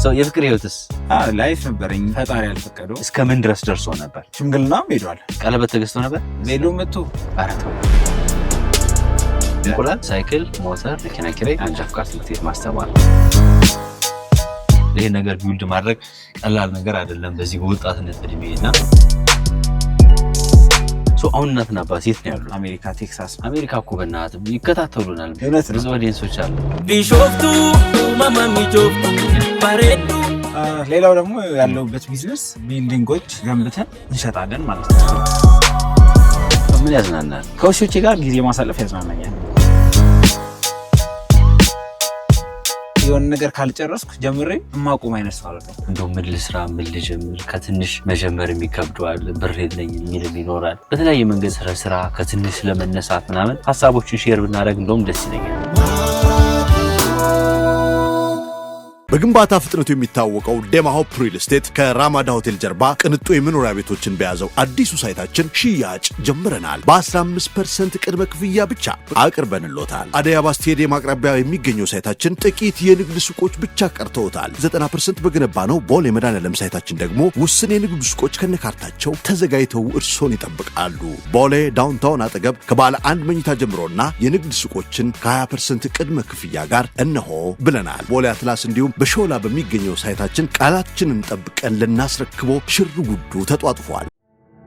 ሰው የፍቅር ህይወትስ ላይፍ ነበረኝ ፈጣሪ ያልፈቀደው እስከምን ድረስ ደርሶ ነበር? ሽምግልናም ሄዷል። ቀለበት ተገዝቶ ነበር? ሜሎ መጥቶ አረተው እንቁላል፣ ሳይክል፣ ሞተር፣ መኪና ኪራይ፣ አንጃ ፍቃድ፣ ትምህርት ቤት ማስተማር። ይሄ ነገር ቢውልድ ማድረግ ቀላል ነገር አይደለም በዚህ በወጣትነት እድሜና አሁን እናትና አባት የት ነው ያሉት? አሜሪካ ቴክሳስ። አሜሪካ እኮ በእናትህ ይከታተሉናል። ብዙ ኦዲየንሶች አሉ። ቢሾፍቱ ማማሚ ጆፍቱ ባሬዱ። ሌላው ደግሞ ያለውበት ቢዝነስ ቢልዲንጎች ገንብተን እንሸጣለን ማለት ነው። ምን ያዝናናል? ከውሾቼ ጋር ጊዜ ማሳለፍ ያዝናናኛል። የሆነ ነገር ካልጨረስኩ ጀምሬ የማቆም አይነት ሰው አይደለም። እንደው ምን ልስራ ምን ልጀምር ከትንሽ መጀመር የሚከብደዋል። ብር የለኝም የሚልም ይኖራል። በተለያየ መንገድ ስራ ከትንሽ ለመነሳት ምናምን ሀሳቦችን ሼር ብናደርግ እንደውም ደስ ይለኛል። በግንባታ ፍጥነቱ የሚታወቀው ዴማሆፕ ሪል ስቴት ከራማዳ ሆቴል ጀርባ ቅንጡ የመኖሪያ ቤቶችን በያዘው አዲሱ ሳይታችን ሽያጭ ጀምረናል። በ15% ቅድመ ክፍያ ብቻ አቅርበንሎታል። አደይ አበባ ስቴዲየም አቅራቢያ የሚገኘው ሳይታችን ጥቂት የንግድ ሱቆች ብቻ ቀርተውታል። 90% በገነባ ነው ቦሌ መድኃኔዓለም ሳይታችን ደግሞ ውስን የንግድ ሱቆች ከነካርታቸው ተዘጋጅተው እርሶን ይጠብቃሉ። ቦሌ ዳውንታውን አጠገብ ከባለ አንድ መኝታ ጀምሮና የንግድ ሱቆችን ከ20% ቅድመ ክፍያ ጋር እነሆ ብለናል። ቦሌ አትላስ እንዲሁም በሾላ በሚገኘው ሳይታችን ቃላችንን ጠብቀን ልናስረክቦ ሽር ጉዱ ተጧጥፏል።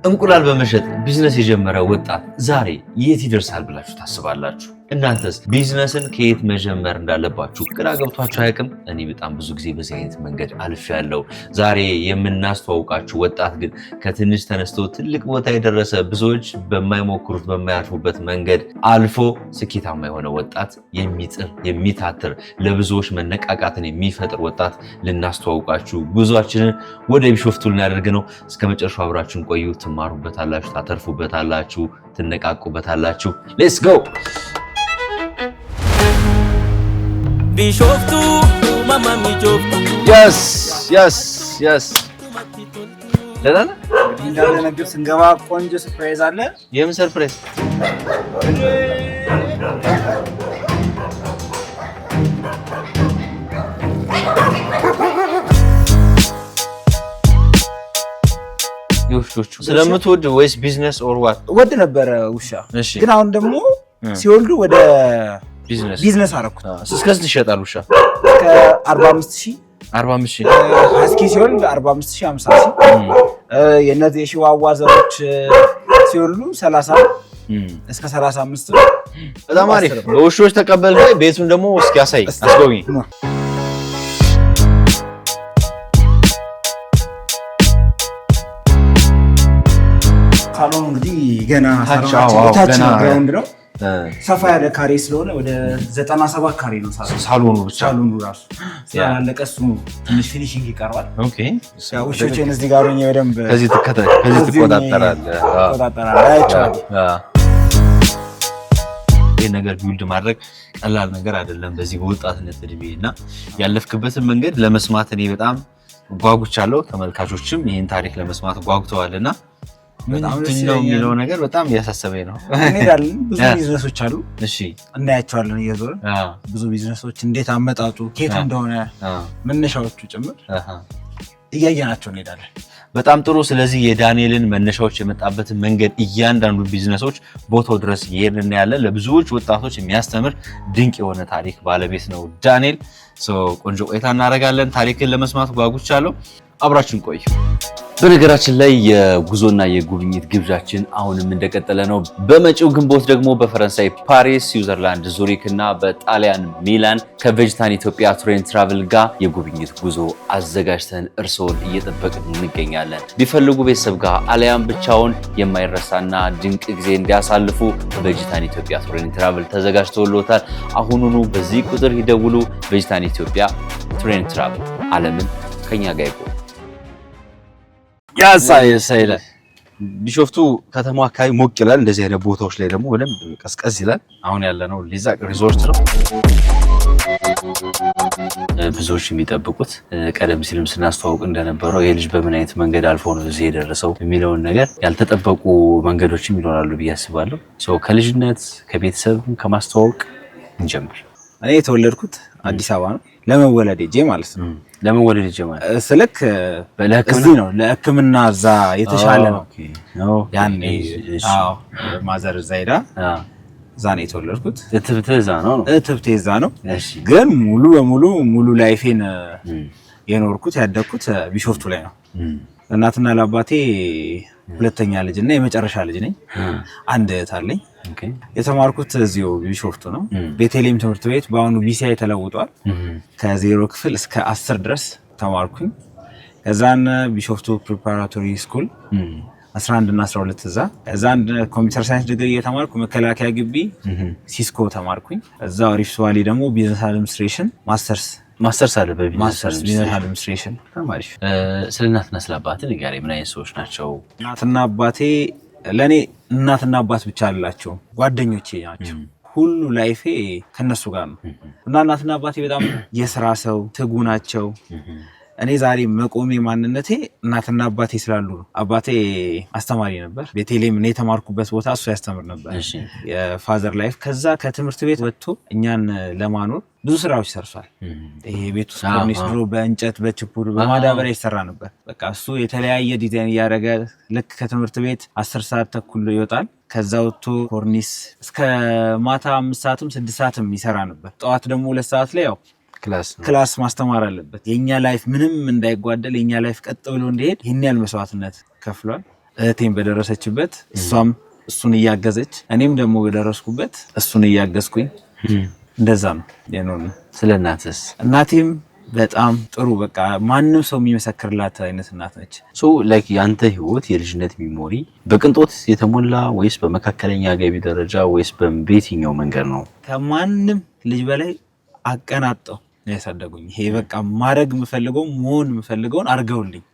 እንቁላል በመሸጥ ቢዝነስ የጀመረ ወጣት ዛሬ የት ይደርሳል ብላችሁ ታስባላችሁ? እናንተስ ቢዝነስን ከየት መጀመር እንዳለባችሁ ግራ ገብቷችሁ አያውቅም? እኔ በጣም ብዙ ጊዜ በዚህ አይነት መንገድ አልፌያለሁ። ዛሬ የምናስተዋውቃችሁ ወጣት ግን ከትንሽ ተነስቶ ትልቅ ቦታ የደረሰ ብዙዎች በማይሞክሩት በማያልፉበት መንገድ አልፎ ስኬታማ የሆነ ወጣት፣ የሚጥር የሚታትር ለብዙዎች መነቃቃትን የሚፈጥር ወጣት ልናስተዋውቃችሁ ጉዟችንን ወደ ቢሾፍቱ ልናደርግ ነው። እስከ መጨረሻው አብራችሁን ቆዩ። ትማሩበታላችሁ፣ ታተርፉበታላችሁ፣ ትነቃቁበታላችሁ። ሌትስ ጎ ቢሾፍቱ ማማሚ ጆፍቱ። yes ለላላ እንዳለ ነገር ስንገባ ቆንጆ ሰርፕራይዝ አለ። የምን ሰርፕራይዝ? ውሾቹ ስለምትወድ ወይስ ቢዝነስ ኦር ዋት? ወድ ነበረ ውሻ፣ ግን አሁን ደግሞ ሲወልዱ ወደ ቢዝነስ አደረኩት። እስከዚህ ይሸጣል ውሻ? ከ45000 45000 አስኪ ሲወልድ 45000 50000። የነዚህ የሺዋዋ ዘሮች ሲወልዱ 30 እስከ 35 ነው። በጣም አሪፍ። በውሾች ተቀበልኩ። ቤቱን ደግሞ እስኪ ያሳይ አስጎብኝ። ሳሎኑ እንግዲህ ገና ታች ግራውንድ ነው። ሰፋ ያለ ካሬ ስለሆነ ወደ 97 ካሬ ነው ሳሎኑ ብቻ። ሳሎኑ ራሱ ስላለቀ እሱ ትንሽ ፊኒሺንግ ይቀርባል። ኦኬ። ውሾችን እዚህ ጋር ሆኜ በደንብ ከዚህ ትቆጣጠራለህ። ይሄ ነገር ቢውልድ ማድረግ ቀላል ነገር አይደለም በዚህ በወጣትነት እድሜና ያለፍክበትን መንገድ ለመስማት እኔ በጣም ጓጉቻለሁ። ተመልካቾችም ይህን ታሪክ ለመስማት ጓጉተዋልና ምንድነው የሚለው ነገር በጣም እያሳሰበኝ ነው። እንሄዳለን። ብዙ ቢዝነሶች አሉ። እሺ እናያቸዋለን እየዞርን። ብዙ ቢዝነሶች እንዴት አመጣጡ ከየት እንደሆነ መነሻዎቹ ጭምር እያየናቸው እንሄዳለን። በጣም ጥሩ። ስለዚህ የዳንኤልን መነሻዎች የመጣበትን መንገድ እያንዳንዱ ቢዝነሶች ቦታው ድረስ እየሄድን ያለን ለብዙዎች ወጣቶች የሚያስተምር ድንቅ የሆነ ታሪክ ባለቤት ነው ዳንኤል። ቆንጆ ቆይታ እናደርጋለን። ታሪክን ለመስማት ጓጉቻለሁ። አብራችን ቆዩ። በነገራችን ላይ የጉዞና የጉብኝት ግብዣችን አሁንም እንደቀጠለ ነው። በመጪው ግንቦት ደግሞ በፈረንሳይ ፓሪስ፣ ስዊዘርላንድ ዙሪክ እና በጣሊያን ሚላን ከቬጂታን ኢትዮጵያ ቱር ኤንድ ትራቭል ጋር የጉብኝት ጉዞ አዘጋጅተን እርስዎን እየጠበቅን እንገኛለን። ቢፈልጉ ቤተሰብ ጋር አለያም ብቻውን የማይረሳና ድንቅ ጊዜ እንዲያሳልፉ ቬጂታን ኢትዮጵያ ቱር ኤንድ ትራቭል ተዘጋጅቶልዎታል። አሁኑኑ በዚህ ቁጥር ይደውሉ። ቬጂታን ኢትዮጵያ ቱር ኤንድ ትራቭል ዓለምን ከኛ ጋር ይቆዩ። ያሳይለ ቢሾፍቱ ከተማው አካባቢ ሞቅ ይላል። እንደዚህ አይነት ቦታዎች ላይ ደግሞ ወደም ቀዝቀዝ ይላል። አሁን ያለነው ሊዛቅ ሪዞርት ነው። ብዙዎች የሚጠብቁት ቀደም ሲልም ስናስተዋውቅ እንደነበረው የልጅ በምን አይነት መንገድ አልፎ ነው እዚህ የደረሰው የሚለውን ነገር ያልተጠበቁ መንገዶችም ይኖራሉ ብዬ አስባለሁ። ከልጅነት ከቤተሰብ ከማስተዋወቅ እንጀምር። እኔ የተወለድኩት አዲስ አበባ ነው። ለመወለድ ሄጄ ማለት ነው ለምን ወደ ልጅ ማለት ስልክ እዚህ ነው ለሕክምና እዛ የተሻለ ነው ያኔ ማዘር እዛ ሄዳ እዛ ነው የተወለድኩት እትብቴ እዛ ነው ግን ሙሉ በሙሉ ሙሉ ላይፌን የኖርኩት ያደግኩት ቢሾፍቱ ላይ ነው እናትና ለአባቴ ሁለተኛ ልጅ እና የመጨረሻ ልጅ ነኝ አንድ እህት አለኝ የተማርኩት እዚሁ ቢሾፍቱ ነው ቤተልሔም ትምህርት ቤት በአሁኑ ቢሲአይ ተለውጧል ከ0 ክፍል እስከ 10 ድረስ ተማርኩኝ ከዛን ቢሾፍቱ ፕሪፓራቶሪ ስኩል 11 እና 12 እዛን ኮምፒውተር ሳይንስ ዲግሪ የተማርኩ መከላከያ ግቢ ሲስኮ ተማርኩኝ እዛው ሪፍት ቫሊ ደግሞ ቢዝነስ አድሚኒስትሬሽን ማስተርስ አለ በቢዝነስ አድሚኒስትሬሽን ተማሪሽ ስለ እናትና ስለ አባትህ ንገረኝ ምን አይነት ሰዎች ናቸው እናትና አባቴ ለኔ እናትና አባት ብቻ አላቸው ጓደኞቼ ናቸው ሁሉ ላይፌ ከነሱ ጋር ነው እና እናትና አባቴ በጣም የሥራ ሰው ትጉ ናቸው እኔ ዛሬ መቆሜ ማንነቴ እናትና አባቴ ስላሉ ነው አባቴ አስተማሪ ነበር ቤተልሔም እኔ የተማርኩበት ቦታ እሱ ያስተምር ነበር የፋዘር ላይፍ ከዛ ከትምህርት ቤት ወጥቶ እኛን ለማኖር ብዙ ስራዎች ሰርቷል ይሄ ቤት ውስጥ ኮርኒስ ድሮ በእንጨት በችፑድ በማዳበሪያ ይሰራ ነበር በቃ እሱ የተለያየ ዲዛይን ያደረገ ልክ ከትምህርት ቤት 10 ሰዓት ተኩል ይወጣል ከዛ ወጥቶ ኮርኒስ እስከ ማታ 5 ሰዓትም 6 ሰዓትም ይሰራ ነበር ጠዋት ደግሞ 2 ሰዓት ላይ ያው ክላስ ማስተማር አለበት የኛ ላይፍ ምንም እንዳይጓደል የኛ ላይፍ ቀጥ ብሎ እንዲሄድ ይሄን ያህል መስዋዕትነት ከፍሏል እህቴም በደረሰችበት እሷም እሱን እያገዘች እኔም ደግሞ በደረስኩበት እሱን እያገዝኩኝ እንደዛ ነው የኖርነው ስለ እናትስ እናቴም በጣም ጥሩ በቃ ማንንም ሰው የሚመሰክርላት አይነት እናት ነች ላይክ ያንተ ህይወት የልጅነት ሚሞሪ በቅንጦት የተሞላ ወይስ በመካከለኛ ገቢ ደረጃ ወይስ በየትኛው መንገድ ነው ከማንም ልጅ በላይ አቀናጠው ያሳደጉኝ ይሄ በቃ ማድረግ የምፈልገው መሆን የምፈልገውን አርገውልኝ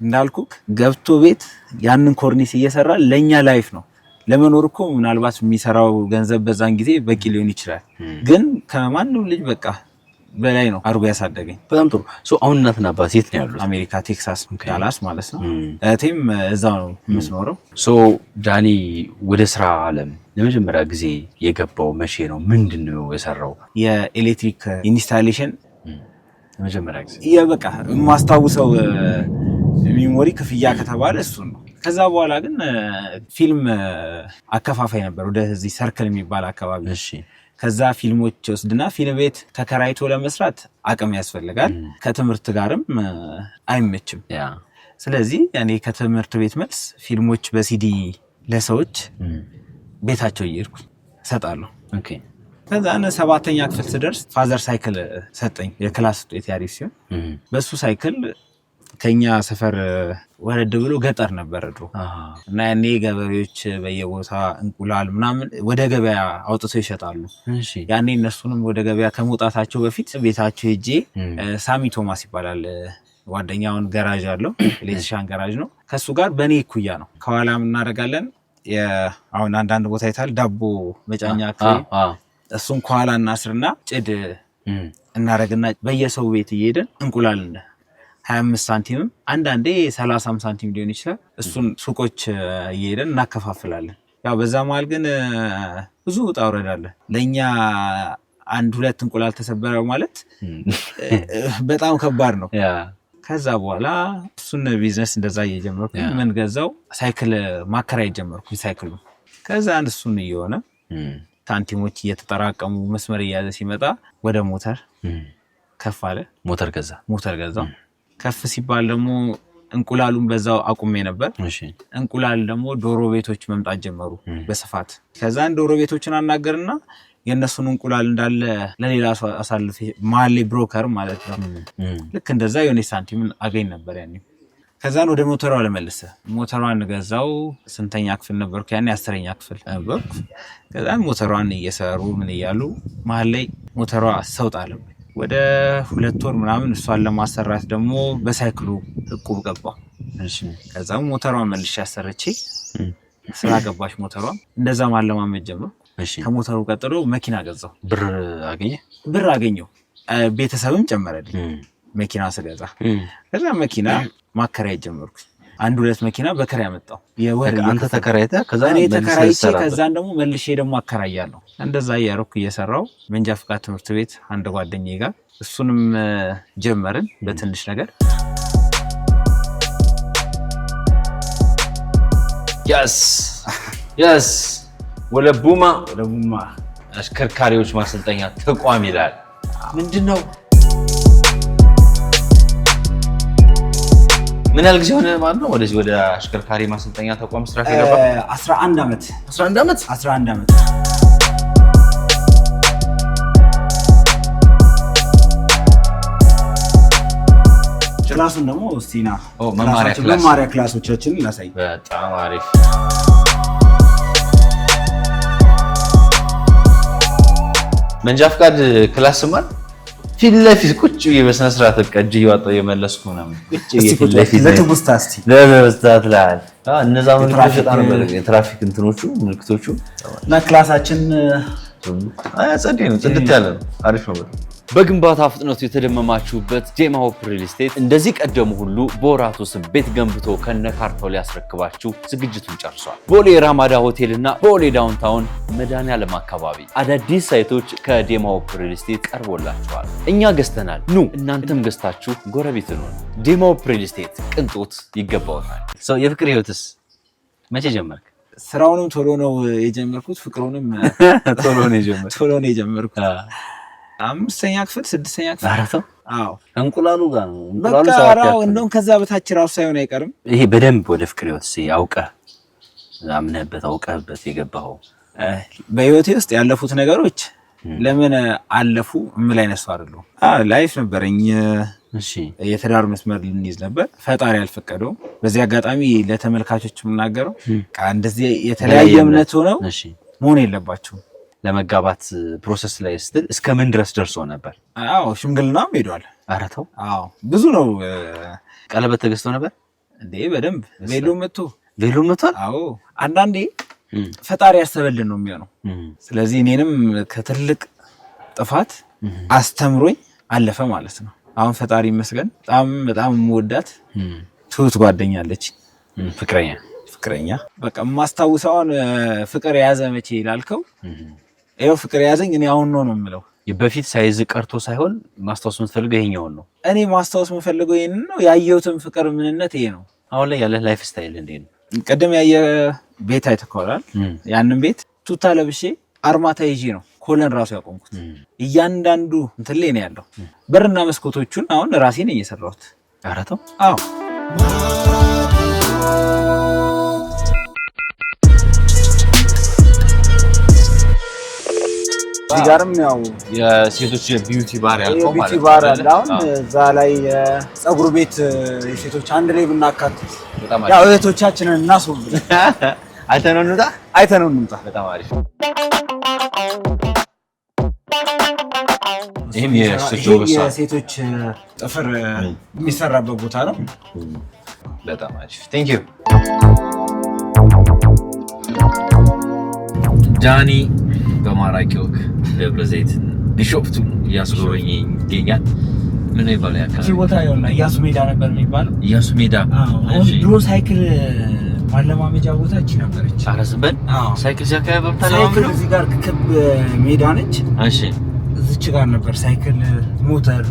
እንዳልኩክ ገብቶ ቤት ያንን ኮርኒስ እየሰራ ለኛ ላይፍ ነው ለመኖር እኮ ምናልባት የሚሰራው ገንዘብ በዛን ጊዜ በቂ ሊሆን ይችላል ግን ከማንም ልጅ በቃ በላይ ነው አርጎ ያሳደገኝ በጣም ጥሩ አሁን እናትና አባት የት ነው ያሉት አሜሪካ ቴክሳስ ዳላስ ማለት ነው እህቴም እዛው ነው የምትኖረው ዳኒ ወደ ስራ ዓለም ለመጀመሪያ ጊዜ የገባው መቼ ነው ምንድነው የሰራው የኤሌክትሪክ ኢንስታሌሽን ለመጀመሪያ ጊዜ በቃ ማስታውሰው ሚሞሪ ክፍያ ከተባለ እሱ ነው ከዛ በኋላ ግን ፊልም አከፋፋይ ነበር ወደዚህ ሰርክል የሚባል አካባቢ እሺ ከዛ ፊልሞች ወስድና ፊልም ቤት ተከራይቶ ለመስራት አቅም ያስፈልጋል ከትምህርት ጋርም አይመችም ስለዚህ እኔ ከትምህርት ቤት መልስ ፊልሞች በሲዲ ለሰዎች ቤታቸው እየሄድኩ እሰጣለሁ ከዛ 7ኛ ክፍል ስደርስ ፋዘር ሳይክል ሰጠኝ የክላስ ውጤት ያሪፍ ሲሆን በሱ ሳይክል ከኛ ሰፈር ወረድ ብሎ ገጠር ነበር ድሮ እና ያኔ ገበሬዎች በየቦታ እንቁላል ምናምን ወደ ገበያ አውጥተው ይሸጣሉ ያኔ እነሱንም ወደ ገበያ ከመውጣታቸው በፊት ቤታቸው ሄጄ ሳሚ ቶማስ ይባላል ጓደኛውን ገራጅ አለው ኤሌክትሪሻን ገራጅ ነው ከሱ ጋር በኔ እኩያ ነው ከኋላ ምን እናደርጋለን አሁን አንዳንድ ቦታ ይታል ዳቦ መጫኛ አካባቢ እሱን ከኋላ እናስርና ጭድ እናረግና በየሰው ቤት እየሄድን እንቁላል 25 ሳንቲም አንዳንዴ 30 ሳንቲም ሊሆን ይችላል እሱን ሱቆች እየሄድን እናከፋፍላለን ያው በዛ መሃል ግን ብዙ ውጣ ውረድ አለ ለኛ አንድ ሁለት እንቁላል ተሰበረ ማለት በጣም ከባድ ነው ከዛ በኋላ እሱን ቢዝነስ እንደዛ እየጀመርኩ ምን ገዛው ሳይክል ማከራይ ጀመርኩ ሳይክሉ ከዛ እሱን እየሆነ ሳንቲሞች እየተጠራቀሙ መስመር እያዘ ሲመጣ ወደ ሞተር ከፍ አለ ሞተር ገዛው ከፍ ሲባል ደግሞ እንቁላሉን በዛው አቁሜ ነበር እንቁላል ደግሞ ዶሮ ቤቶች መምጣት ጀመሩ በስፋት ከዛን ዶሮ ቤቶችን አናገርና የነሱን እንቁላል እንዳለ ለሌላ ሰው አሳልፌ ማሊ ብሮከር ማለት ነው ልክ እንደዛ የሆነ ሳንቲም አገኝ ነበር ያኔ ከዛን ወደ ሞተሯ ለመለሰ ሞተሯን ገዛው ስንተኛ ክፍል ነበርኩ ያኔ 10ኛ ክፍል ነበርኩ ከዛን ሞተሯን እየሰሩ ምን ይያሉ መሃል ላይ ሞተሯ ሰውጣለም ወደ 2 ወር ምናምን እሷን ለማሰራት ደግሞ በሳይክሉ እቁብ ገባው ከዛው ሞተሯን መልሼ አሰረቼ ስራ ገባሽ ሞተሯ እንደዛ ማለማመድ ጀመርኩ ከሞተሩ ቀጥሎ መኪና ገዛው ብር አገኘው ቤተሰብም ጨመረልኝ መኪና ስገዛ ከዛ መኪና ማከራይ ጀመርኩ አንድ ሁለት መኪና በክራይ አመጣው። የወር አንተ ተከራይተህ ከዛ እኔ ተከራይቼ ከዛን ደግሞ መልሼ ደግሞ አከራያለሁ። እንደዛ እያደረኩ እየሰራው መንጃ ፍቃድ ትምህርት ቤት አንድ ጓደኛዬ ጋር እሱንም ጀመርን በትንሽ ነገር። yes ወለቡማ አሽከርካሪዎች ማሰልጠኛ ተቋም ይላል። ምንድነው? ምን ያህል ጊዜ ሆነ ማለት ነው ወደዚህ ወደ አሽከርካሪ ማሰልጠኛ ተቋም ስራ ከገባ? 11 ዓመት። 11 ዓመት። ክላሱን ደግሞ እስቲና መማሪያ ክላሶቻችንን ላሳይ። በጣም አሪፍ። መንጃ ፍቃድ ክላስ ማን ፊት ለፊት ቁጭ ብዬ በስነ ስርዓት እጅ እያወጣሁ የመለስኩ ምናምን ቁጭ ብዬ ፊት ለፊት ለተቡስታ ትላል። እነዛ ምልክቶች በጣም ነበር የትራፊክ እንትኖቹ ምልክቶቹ እና ክላሳችን ጸዴ ነው፣ ጽድት ያለ ነው፣ አሪፍ ነው። በግንባታ ፍጥነቱ የተደመማችሁበት ዴማ ሆፕ ሪል ስቴት እንደዚህ ቀደሙ ሁሉ በወራት ውስጥ ቤት ገንብቶ ከነ ካርታው ሊያስረክባችሁ ዝግጅቱን ጨርሷል። ቦሌ ራማዳ ሆቴል እና ቦሌ ዳውንታውን መድኃኔዓለም አካባቢ አዳዲስ ሳይቶች ከዴማ ሆፕ ሪል ስቴት ቀርቦላችኋል። እኛ ገዝተናል፣ ኑ እናንተም ገዝታችሁ ጎረቤት ሁኑን። ዴማ ሆፕ ሪል ስቴት ቅንጦት ይገባውታል። ሰው የፍቅር ህይወትስ መቼ ጀመርክ? ስራውንም ቶሎ ነው የጀመርኩት፣ ፍቅሩንም ቶሎ ነው የጀመርኩት። 5ኛ ክፍል 6ኛ ክፍል አራተው እንቁላሉ ጋር ነው። እንቁላሉ ሰራው እንደውም ከዛ በታች ራሱ ሳይሆን አይቀርም። ይሄ በደንብ ወደ ፍቅር ህይወት አውቀህ አምነህበት አውቀህበት የገባኸው በህይወቴ ውስጥ ያለፉት ነገሮች ለምን አለፉ ምን ላይ ነሱ አይደሉ። ላይፍ ነበረኝ። እሺ የትዳር መስመር ልንይዝ ነበር፣ ፈጣሪ አልፈቀደው። በዚህ አጋጣሚ ለተመልካቾች የምናገረው እንደዚህ የተለያየ እምነት ሆነው መሆን የለባቸውም። ለመጋባት ፕሮሰስ ላይ ስትል እስከ ምን ድረስ ደርሶ ነበር? ሽምግልናም ሄዷል። ኧረ ተው። ብዙ ነው። ቀለበት ተገዝቶ ነበር እንዴ? በደንብ ቬሎ መጥቷል። አንዳንዴ ፈጣሪ ያሰበልን ነው የሚሆነው። ስለዚህ እኔንም ከትልቅ ጥፋት አስተምሮኝ አለፈ ማለት ነው። አሁን ፈጣሪ ይመስገን በጣም የምወዳት ትሁት ጓደኛ አለች። ፍቅረኛ በቃ የማስታውሰውን ፍቅር የያዘ መቼ ላልከው ይኸው ፍቅር የያዘኝ እኔ አሁን ነው የምለው። በፊት ሳይዝ ቀርቶ ሳይሆን ማስታወስ የምትፈልገው ይሄኛውን ነው። እኔ ማስታወስ የምፈልገው ይሄንን ነው። ያየሁትን ፍቅር ምንነት ይሄ ነው። አሁን ላይ ያለ ላይፍ ስታይል እንዴት ነው? ቀደም ያየ ቤት አይተከዋል። ያንን ቤት ቱታ ለብሼ አርማታ ይዤ ነው ኮለን ራሱ ያቆምኩት። እያንዳንዱ እንትን ላይ ነው ያለው። በርና መስኮቶቹን አሁን ራሴ ነኝ የሰራሁት። ኧረ ተው። እዚህ ጋርም ያው የሴቶች ቢዩቲ ባር ያልከው ማለት ነው። አሁን እዛ ላይ ፀጉር ቤት የሴቶች አንድ ላይ ብናካትት ያው እህቶቻችንን እናስወብድ። አይተነው እንምጣ። በጣም አሪፍ። ይሄም የሴቶች ጥፍር የሚሰራበት ቦታ ነው። በጣም አሪፍ። ቴንክ ዩ ዳኒ። በማራኪ ወግ ደብረ ዘይት ቢሾፍቱ እያስጎበኘ ይገኛል። ምን ይባላል ያካል? እዚህ ቦታ ይሆናል ኢያሱ ሜዳ ነበር የሚባለው። ኢያሱ ሜዳ ድሮ ሳይክል ማለማመጃ ቦታ እቺ ነበረች። አረስበን ሳይክል ዛካያ በርታለ ሳይክል እዚህ ጋር ክብ ሜዳ ነች። እሺ እዚች ጋር ነበር ሳይክል ሞተር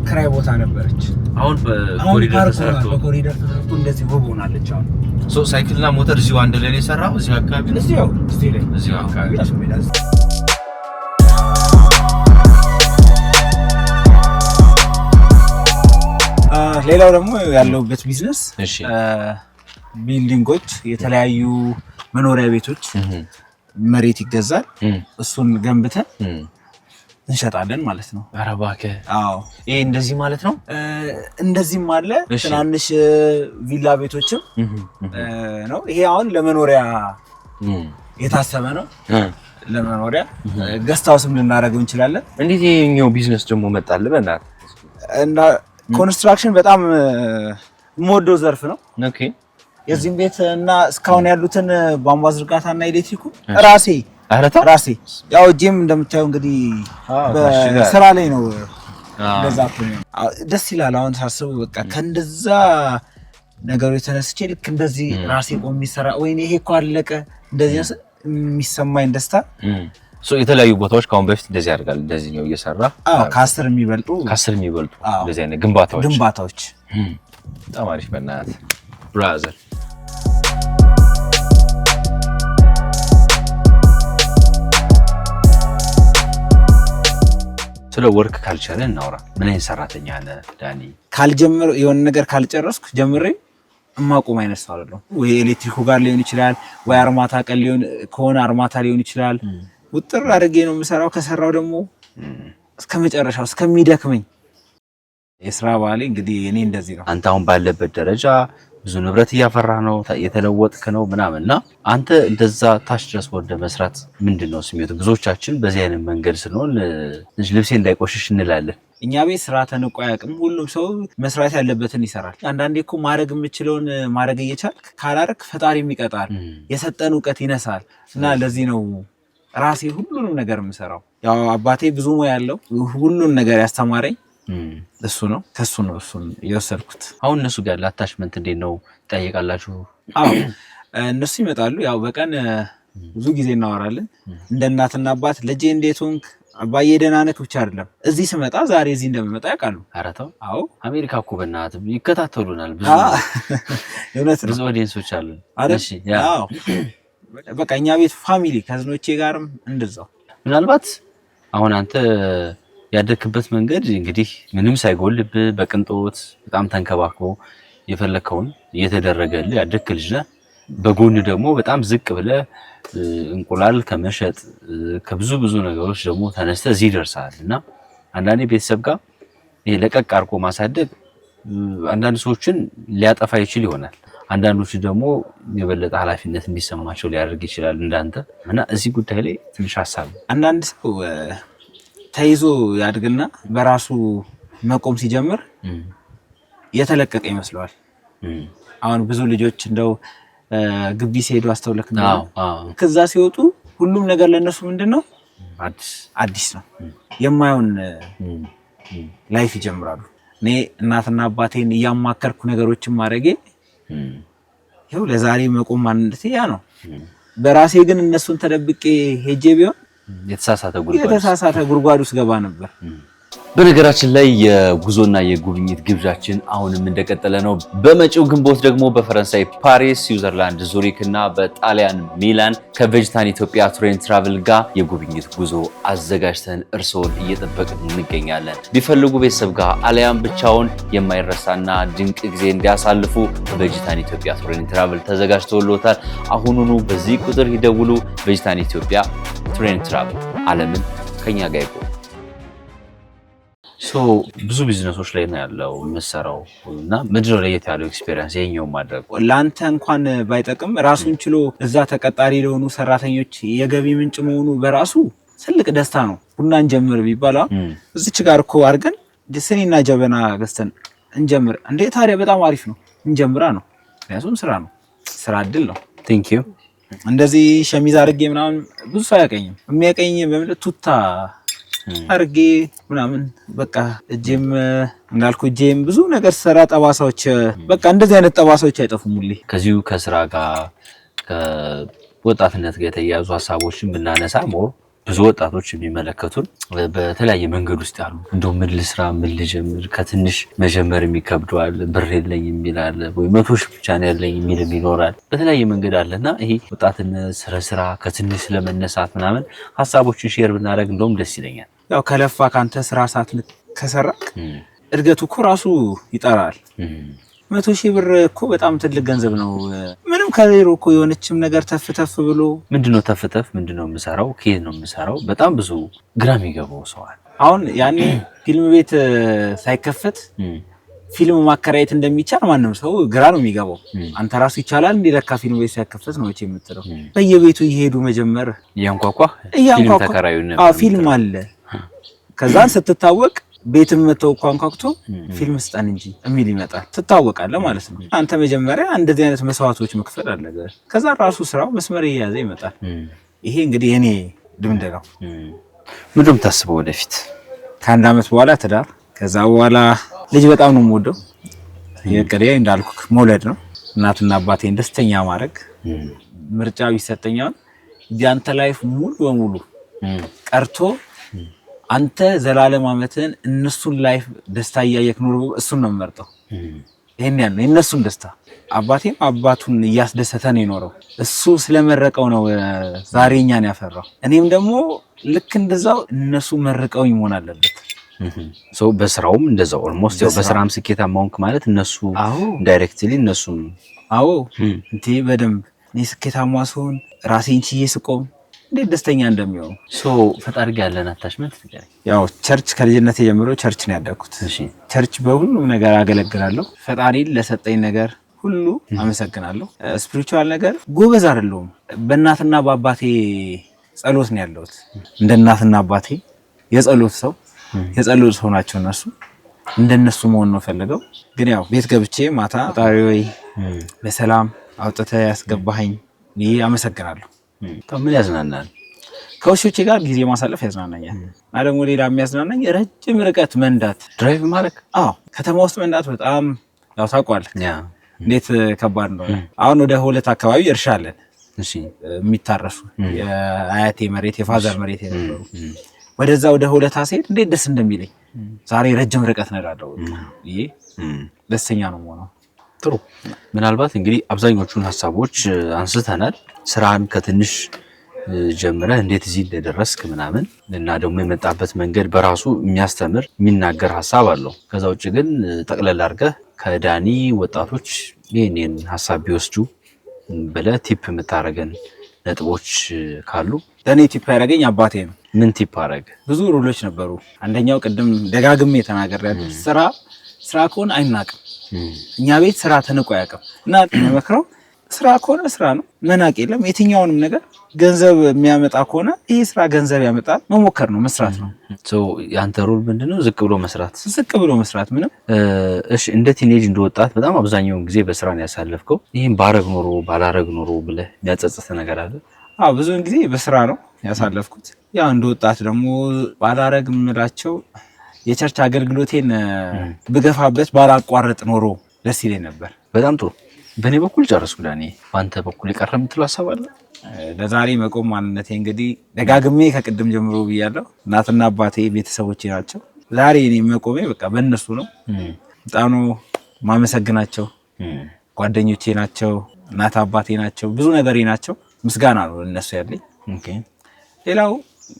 ክራይ ቦታ ነበረች። አሁን በኮሪደር ተሰርቶ እንደዚህ ውብ ሆናለች። አሁን ሳይክልና ሞተር እዚሁ አንድ ላይ ነው የሰራው። እዚሁ አካባቢ እዚሁ አካባቢ ሌላው ደግሞ ያለውበት ቢዝነስ ቢልዲንጎች፣ የተለያዩ መኖሪያ ቤቶች መሬት ይገዛል። እሱን ገንብተን እንሸጣለን ማለት ነው። ኧረ እባክህ። ይሄ እንደዚህ ማለት ነው። እንደዚህም አለ ትናንሽ ቪላ ቤቶችም ነው። ይሄ አሁን ለመኖሪያ የታሰበ ነው። ለመኖሪያ ገስታውስም ልናደርገው እንችላለን። እንዴት ይሄኛው ቢዝነስ ደግሞ መጣልህ? በእናትህ እና ኮንስትራክሽን በጣም የምወደው ዘርፍ ነው። ኦኬ። የዚህም ቤት እና እስካሁን ያሉትን ቧንቧ ዝርጋታና ኤሌክትሪኩ ራሴ ያው ጂም እንደምታየው እንግዲህ በስራ ላይ ነው። እንደዛ ደስ ይላል። አሁን ሳስበው በቃ ከእንደዛ ነገሮች ተነስቼ ልክ እንደዚህ ራሴ ቆም የሚሰራ ወይኔ ይሄ እኮ አለቀ እንደዚህ የሚሰማኝ ደስታ የተለያዩ ቦታዎች ከአሁን በፊት እንደዚህ ያደርጋል። እንደዚህ ነው እየሰራ ከ10 የሚበልጡ እንደዚህ አይነት ግንባታዎች በጣም አሪፍ በእናትህ ብራዘር። ስለ ወርክ ካልቸር እናውራ። ምን አይነት ሰራተኛ ነህ ዳኒ? ካልጀመረ የሆነ ነገር ካልጨረስኩ ጀምሬ እማቆም አይነት ሰው አይደለሁም። ወይ ኤሌክትሪኩ ጋር ሊሆን ይችላል፣ ወይ አርማታ ቀን ሊሆን ከሆነ አርማታ ሊሆን ይችላል። ውጥር አድርጌ ነው የምሰራው። ከሰራው ደግሞ እስከ መጨረሻው እስከሚደክመኝ የስራ ባህሌ እንግዲህ እኔ እንደዚህ ነው። አንተ አሁን ባለበት ደረጃ ብዙ ንብረት እያፈራ ነው፣ የተለወጥክ ነው ምናምንና አንተ እንደዛ ታች ድረስ ወደ መስራት ምንድነው ስሜቱ? ብዙዎቻችን በዚህ አይነት መንገድ ስንሆን ልብሴ እንዳይቆሽሽ እንላለን። እኛ ቤት ስራ ተንቆ አያውቅም። ሁሉም ሰው መስራት ያለበትን ይሰራል። አንዳንዴ እኮ ማድረግ የምችለውን ማድረግ እየቻልክ ካላረክ ፈጣሪም ይቀጣል፣ የሰጠን እውቀት ይነሳል። እና ለዚህ ነው ራሴ ሁሉንም ነገር የምሰራው። ያው አባቴ ብዙ ሙያ ያለው ሁሉን ነገር ያስተማረኝ እሱ ነው። ከሱ ነው እሱን የወሰድኩት። አሁን እነሱ ጋር አታችመንት እንዴት ነው ትጠይቃላችሁ? አዎ እነሱ ይመጣሉ። ያው በቀን ብዙ ጊዜ እናወራለን። እንደ እናትና አባት ልጄ እንዴት ሆንክ አባዬ ደህና ነህ ብቻ አይደለም፣ እዚህ ስመጣ ዛሬ እዚህ እንደምመጣ ያውቃሉ። ኧረ ተው። አዎ አሜሪካ እኮ በእናትህ ይከታተሉናል። ብዙ ኦዲየንሶች አሉ። እሺ አዎ በቃ እኛ ቤት ፋሚሊ ከዝኖቼ ጋርም እንደዛው። ምናልባት አሁን አንተ ያደክበት መንገድ እንግዲህ ምንም ሳይጎልብህ በቅንጦት በጣም ተንከባክቦ የፈለከውን እየተደረገልህ ያደክ ልጅ ነህ። በጎን ደግሞ በጣም ዝቅ ብለህ እንቁላል ከመሸጥ ከብዙ ነገሮች ደግሞ ተነስተህ እዚህ ደርሰሃል እና አንዳንዴ ቤተሰብ ጋር ይሄ ለቀቅ አድርጎ ማሳደግ አንዳንድ ሰዎችን ሊያጠፋ ይችል ይሆናል። አንዳንዶቹ ደግሞ የበለጠ ኃላፊነት እንዲሰማቸው ሊያደርግ ይችላል እንዳንተ እና እዚህ ጉዳይ ላይ ትንሽ ሀሳብ አንዳንድ ሰው ተይዞ ያድግና በራሱ መቆም ሲጀምር የተለቀቀ ይመስለዋል። አሁን ብዙ ልጆች እንደው ግቢ ሲሄዱ አስተውለክ ነው ከዛ ሲወጡ ሁሉም ነገር ለነሱ ምንድነው አዲስ ነው። የማይሆን ላይፍ ይጀምራሉ። እኔ እናትና አባቴን እያማከርኩ ነገሮችን ማድረጌ ይኸው ለዛሬ መቆም ማንነቴ ያ ነው። በራሴ ግን እነሱን ተደብቄ ሄጄ ቢሆን የተሳሳተ ጉድጓድ ውስጥ ገባ ነበር። በነገራችን ላይ የጉዞና የጉብኝት ግብዣችን አሁንም እንደቀጠለ ነው። በመጪው ግንቦት ደግሞ በፈረንሳይ ፓሪስ፣ ስዊዘርላንድ ዙሪክ እና በጣሊያን ሚላን ከቬጂታን ኢትዮጵያ ቱር ኤንድ ትራቭል ጋር የጉብኝት ጉዞ አዘጋጅተን እርስዎን እየጠበቅን እንገኛለን። ቢፈልጉ ቤተሰብ ጋር አለያም ብቻውን የማይረሳና ድንቅ ጊዜ እንዲያሳልፉ በቬጂታን ኢትዮጵያ ቱር ኤንድ ትራቭል ተዘጋጅተውልዎታል። አሁኑኑ በዚህ ቁጥር ይደውሉ። ቬጂታን ኢትዮጵያ ቱር ኤንድ ትራቭል ዓለምን ከኛ ጋር ይቆዩ። ብዙ ቢዝነሶች ላይ ነው ያለው የምሰራው እና ምንድነው ለየት ያለው ኤክስፒሪየንስ ይሄኛው ማድረግ ለአንተ እንኳን ባይጠቅም ራሱን ችሎ እዛ ተቀጣሪ ለሆኑ ሰራተኞች የገቢ ምንጭ መሆኑ በራሱ ትልቅ ደስታ ነው። ቡናን ጀምር ቢባል እዚች ጋር እኮ አድርገን ስኒና ጀበና ገዝተን እንጀምር እንዴ? ታዲያ በጣም አሪፍ ነው እንጀምራ ነው። ምክንያቱም ስራ ነው፣ ስራ እድል ነው። ቴንክ ዩ። እንደዚህ ሸሚዝ አድርጌ ምናምን ብዙ ሰው አያውቀኝም። የሚያውቀኝ በምን ቱታ አርጌ ምናምን በቃ እጄም እንዳልኩ እጄም ብዙ ነገር ሰራ ጠባሳዎች በቃ እንደዚህ አይነት ጠባሳዎች አይጠፉም። ሁሌ ከዚሁ ከስራ ጋር ከወጣትነት ጋር የተያያዙ ሀሳቦችን ብናነሳ ሞር ብዙ ወጣቶች የሚመለከቱን በተለያየ መንገድ ውስጥ ያሉ እንደው ምን ልስራ ምን ልጀምር ከትንሽ መጀመር የሚከብደዋል። ብር የለኝም ይላል ወይ 100 ሺህ ብቻ ነው ያለኝ የሚልም ይኖራል። በተለያየ መንገድ አለና ይሄ ወጣትነት ስራ ከትንሽ ለመነሳት ምናምን ሀሳቦችን ሼር ብናደርግ እንደውም ደስ ይለኛል። ያው ከለፋ ካንተ ስራ ሰዓት ከሰራክ እድገቱ እኮ ራሱ ይጠራል። 100 ሺህ ብር እኮ በጣም ትልቅ ገንዘብ ነው። ምንም ከዜሮ እኮ የሆነችም ነገር ተፍተፍ ብሎ ምንድነው ተፍተፍ ምንድነው የምሰራው ከየት ነው የምሰራው በጣም ብዙ ግራም ይገባው ሰዋል። አሁን ያኔ ፊልም ቤት ሳይከፈት ፊልም ማከራየት እንደሚቻል ማንም ሰው ግራ ነው የሚገባው። አንተ ራሱ ይቻላል እንዲለካ ፊልም ቤት ሳይከፈት ነው እቺ የምትለው። በየቤቱ እየሄዱ መጀመር ያንኳኳ ፊልም ተከራዩ ነው ፊልም አለ። ከዛን ስትታወቅ ቤትም መተው ኳንኳክቶ ፊልም ስጣን እንጂ የሚል ይመጣል። ትታወቃለህ ማለት ነው። አንተ መጀመሪያ እንደዚህ አይነት መስዋዕቶች መክፈል አለበት። ከዛ ራሱ ስራው መስመር እየያዘ ይመጣል። ይሄ እንግዲህ የኔ ልምድ ነው። ምንድነው የምታስበው ወደፊት? ከአንድ አመት በኋላ ትዳር፣ ከዛ በኋላ ልጅ በጣም ነው የምወደው። የቀሬ እንዳልኩክ መውለድ ነው። እናትና አባቴን ደስተኛ ማድረግ ምርጫው ይሰጠኛል። ያንተ ላይፍ ሙሉ በሙሉ ቀርቶ አንተ ዘላለም አመትን እነሱን ላይፍ ደስታ ያየክ ኑሮ እሱን ነው መርጠው። ይሄን ያለው የነሱን ደስታ አባቴም አባቱን እያስደሰተ ነው የኖረው። እሱ ስለመረቀው ነው ዛሬኛን ያፈራው። እኔም ደግሞ ልክ እንደዛው እነሱ መርቀውኝ መሆን አለበት። ሶ በስራውም እንደዛው ኦልሞስት ያው በስራም ስኬታማ ሆንክ ማለት እነሱ ዳይሬክትሊ እነሱም እንዴ በደንብ እኔ ስኬታማ ስሆን ራሴን ችዬ ስቆም እንዴት ደስተኛ እንደሚሆን። ሶ ፈጣሪ ጋር ያለን አታችመንት ነገር ያው ቸርች ከልጅነቴ ጀምሮ ቸርች ነው ያደኩት። ቸርች በሁሉም ነገር አገለግላለሁ። ፈጣሪን ለሰጠኝ ነገር ሁሉ አመሰግናለሁ። ስፒሪቹዋል ነገር ጎበዝ አይደለሁም። በእናትና በአባቴ ጸሎት ነው ያለሁት። እንደ እናትና አባቴ የጸሎት ሰው ናቸው እነሱ። እንደነሱ መሆን ነው ፈልገው። ግን ያው ቤት ገብቼ ማታ ፈጣሪ ወይ በሰላም አውጥተህ ያስገባኸኝ ይሄ አመሰግናለሁ። ምን ያዝናናል? ከውሾቼ ጋር ጊዜ ማሳለፍ ያዝናናኛል። እና ደግሞ ሌላ የሚያዝናናኝ ረጅም ርቀት መንዳት፣ ድራይቭ ማድረግ። ከተማ ውስጥ መንዳት በጣም ያው ታውቃለህ እንዴት ከባድ ነው። አሁን ወደ ሁለት አካባቢ እርሻ አለን የሚታረሱ የአያቴ መሬት የፋዘር መሬት የነበሩ ወደዛ ወደ ሁለታ ሲሄድ እንዴት ደስ እንደሚለኝ ዛሬ ረጅም ርቀት ነዳለሁ። ይሄ ደስተኛ ነው ማለት። ጥሩ። ምናልባት እንግዲህ አብዛኞቹን ሀሳቦች አንስተናል። ስራን ከትንሽ ጀምረህ እንዴት እዚህ እንደደረስክ ምናምን እና ደግሞ የመጣበት መንገድ በራሱ የሚያስተምር የሚናገር ሀሳብ አለው። ከዛ ውጭ ግን ጠቅለል አድርገህ ከዳኒ ወጣቶች ይሄንን ሀሳብ ቢወስዱ ብለህ ቲፕ የምታረገን ነጥቦች ካሉ? ለኔ ቲፕ ያደረገኝ አባቴ ነው። ምን ቲፕ አረገ? ብዙ ሩሎች ነበሩ። አንደኛው ቅድም ደጋግሜ ተናግሬያለሁ። ስራ ከሆነ አይናቅም። እኛ ቤት ስራ ተንቆ አያውቅም እና መመክረው ስራ ከሆነ ስራ ነው፣ መናቅ የለም። የትኛውንም ነገር ገንዘብ የሚያመጣ ከሆነ ይሄ ስራ ገንዘብ ያመጣል፣ መሞከር ነው፣ መስራት ነው። ያንተ ሩል ምንድነው? ዝቅ ብሎ መስራት ምንም። እሺ፣ እንደ ቲኔጅ እንደወጣት በጣም አብዛኛውን ጊዜ በስራ ነው ያሳለፍከው። ይሄን ባረግ ኖሮ ባላረግ ኖሮ ብለህ የሚያጸጽት ነገር አለ? ብዙውን ጊዜ በስራ ነው ያሳለፍኩት። ያው እንደወጣት ደግሞ ባላረግ የምላቸው የቸርች አገልግሎቴን ብገፋበት ባላቋረጥ ኖሮ ደስ ይለኝ ነበር። በጣም ጥሩ። በእኔ በኩል ጨረስኩ። ዳኒ፣ በአንተ በኩል የቀረ የምትለው ሀሳብ አለ? ለዛሬ መቆም ማንነቴ እንግዲህ ደጋግሜ ከቅድም ጀምሮ ብያለሁ። እናትና አባቴ ቤተሰቦቼ ናቸው። ዛሬ እኔ መቆሜ በቃ በእነሱ ነው። በጣም ነው ማመሰግናቸው። ጓደኞቼ ናቸው፣ እናት አባቴ ናቸው፣ ብዙ ነገሬ ናቸው። ምስጋና ነው እነሱ ያለኝ። ሌላው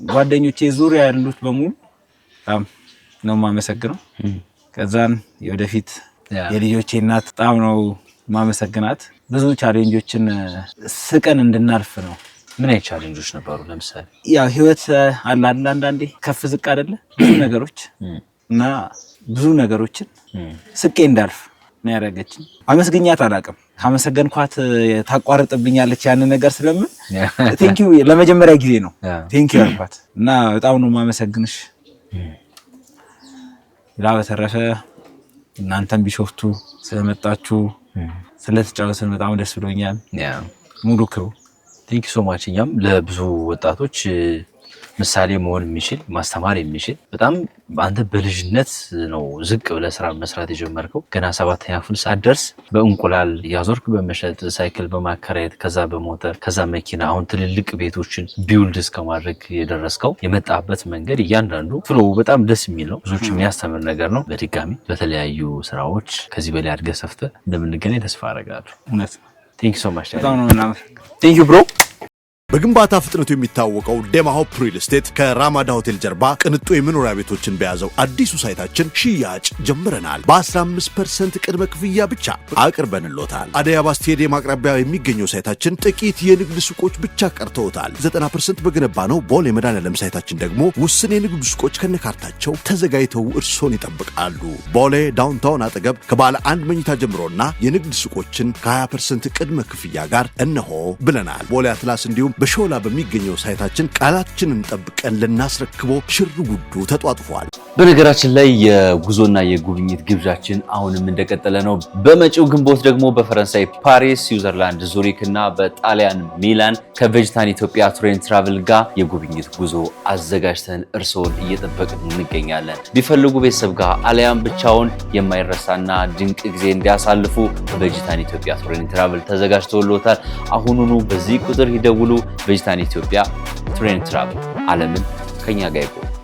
ጓደኞቼ ዙሪያ ያሉት በሙሉ በጣም ነው ማመሰግነው። ከዛን የወደፊት የልጆቼ እናት በጣም ነው ማመሰግናት። ብዙ ቻሌንጆችን ስቀን እንድናልፍ ነው። ምን አይነት ቻሌንጆች ነበሩ? ለምሳሌ ያው ህይወት አለ አንዳንዴ ከፍ ዝቅ አይደለ? ብዙ ነገሮች እና ብዙ ነገሮችን ስቄ እንዳልፍ ነው ያደረገችኝ። አመስግኛት አላውቅም። ካመሰገንኳት ታቋርጥብኛለች ያን ነገር ስለምን ቴንኪው ለመጀመሪያ ጊዜ ነው ቴንኪው ያልኳት እና በጣም ነው ማመሰግንሽ። ሌላ በተረፈ እናንተም ቢሾፍቱ ስለመጣችሁ ስለተጫወትን በጣም ደስ ብሎኛል። ሙሉ ክሩ ቴንክ ዩ ሶ ማች። እኛም ለብዙ ወጣቶች ምሳሌ መሆን የሚችል ማስተማር የሚችል በጣም አንተ በልጅነት ነው ዝቅ ብለህ ስራ መስራት የጀመርከው። ገና 7ኛ ክፍል ሳትደርስ በእንቁላል ያዞርክ በመሸጥ ሳይክል በማከራየት ከዛ በሞተር ከዛ መኪና አሁን ትልልቅ ቤቶችን ቢውልድ እስከማድረግ የደረስከው የመጣበት መንገድ እያንዳንዱ ፍሎ በጣም ደስ የሚል ነው። ብዙዎች የሚያስተምር ነገር ነው። በድጋሚ በተለያዩ ስራዎች ከዚህ በላይ አድገህ ሰፍተህ እንደምንገናኝ ተስፋ አደርጋለሁ። እውነት ቴንክ ዩ ሶ ማች። በጣም ነው እናመሰግናለን። ቴንክ ዩ ብሮ። በግንባታ ፍጥነቱ የሚታወቀው ዴማሆፕ ሪል ስቴት ከራማዳ ሆቴል ጀርባ ቅንጡ የመኖሪያ ቤቶችን በያዘው አዲሱ ሳይታችን ሽያጭ ጀምረናል። በ15% ቅድመ ክፍያ ብቻ አቅርበንሎታል። አደይ አበባ ስቴዲየም አቅራቢያ የሚገኘው ሳይታችን ጥቂት የንግድ ሱቆች ብቻ ቀርተውታል። 90% በገነባ ነው ቦሌ መድኃኔዓለም ሳይታችን ደግሞ ውስን የንግድ ሱቆች ከነካርታቸው ተዘጋጅተው እርሶን ይጠብቃሉ። ቦሌ ዳውንታውን አጠገብ ከባለ 1 መኝታ ጀምሮና የንግድ ሱቆችን ከ20% ቅድመ ክፍያ ጋር እነሆ ብለናል። ቦሌ አትላስ እንዲሁም በሾላ በሚገኘው ሳይታችን ቃላችንን ጠብቀን ልናስረክቦ ሽር ጉዱ ተጧጥፏል። በነገራችን ላይ የጉዞና የጉብኝት ግብዣችን አሁንም እንደቀጠለ ነው። በመጪው ግንቦት ደግሞ በፈረንሳይ ፓሪስ፣ ስዊዘርላንድ ዙሪክ እና በጣሊያን ሚላን ከቬጂታን ኢትዮጵያ ቱር ኤንድ ትራቭል ጋር የጉብኝት ጉዞ አዘጋጅተን እርስዎን እየጠበቅን እንገኛለን። ቢፈልጉ ቤተሰብ ጋር አለያም ብቻውን የማይረሳና ድንቅ ጊዜ እንዲያሳልፉ በቬጂታን ኢትዮጵያ ቱር ኤንድ ትራቭል ተዘጋጅተውልዎታል። አሁኑኑ በዚህ ቁጥር ይደውሉ። ቬጂታን ኢትዮጵያ ቱር ኤንድ ትራቭል ዓለምን ከኛ ጋር ይቆዩ።